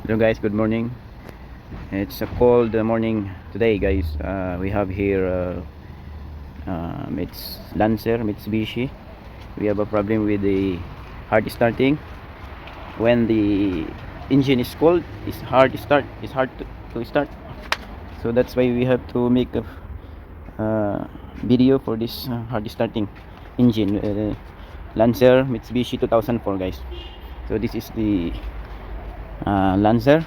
Hello guys, good morning. It's a cold morning today guys. We have here it's Lancer Mitsubishi. We have a problem with the hard starting. When the engine is cold, it's hard to start. It's hard to start. So that's why we have to make a video for this hard starting engine. Lancer Mitsubishi 2004 guys. So this is the Lancer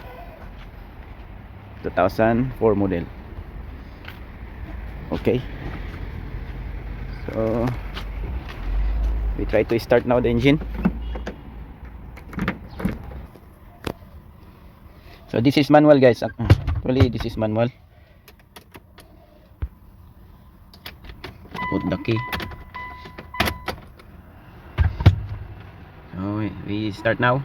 2004 model. Okay, so we try to start now the engine. So this is manual guys. Actually this is manual. Put the key. So we start now.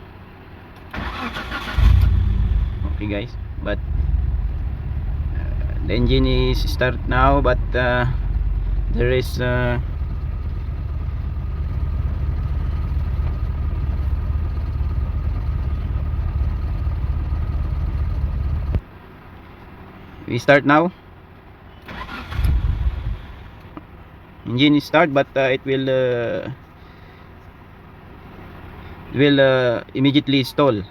Okay guys, but the engine is start now, but there is we start now. Engine is start, but it will immediately stall.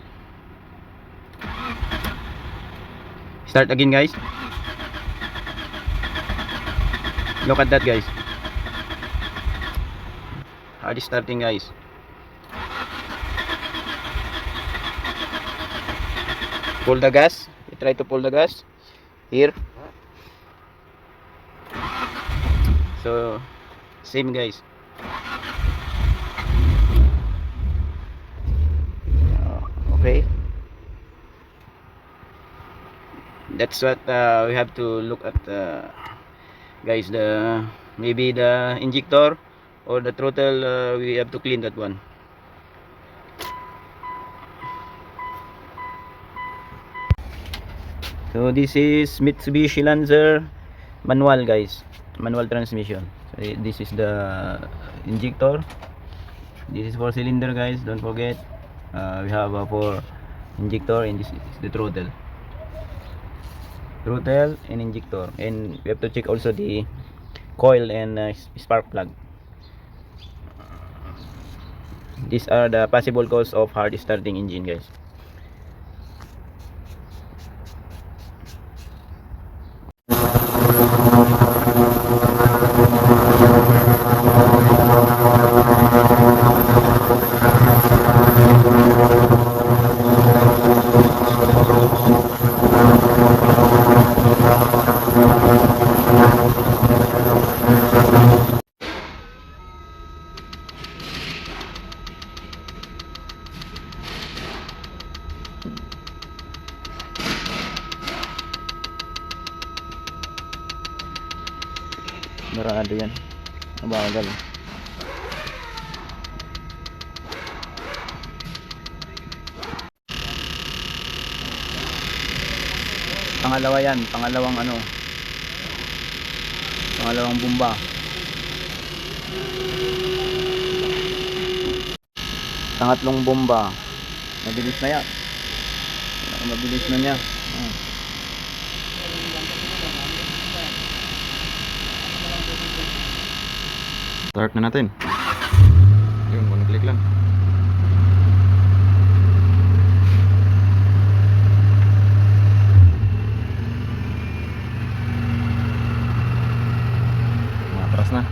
Start again guys. Look at that guys. Hard starting guys. Pull the gas. You try to pull the gas here. So same guys. Okay, that's what we have to look at guys. The maybe the injector or the throttle, we have to clean that one. So this is Mitsubishi Lancer manual guys, manual transmission. So this is the injector, this is 4-cylinder guys, don't forget. We have a 4 injector, and this is the throttle and injector, and we have to check also the coil and spark plug. These are the possible cause of hard starting engine guys. Marado yan, mabagal. Pangalawa yan, pangalawang pangalawang bomba. Pangatlong bomba, mabilis na yan, mabilis na niya. Start na natin. Yun, one click lang. Matras na.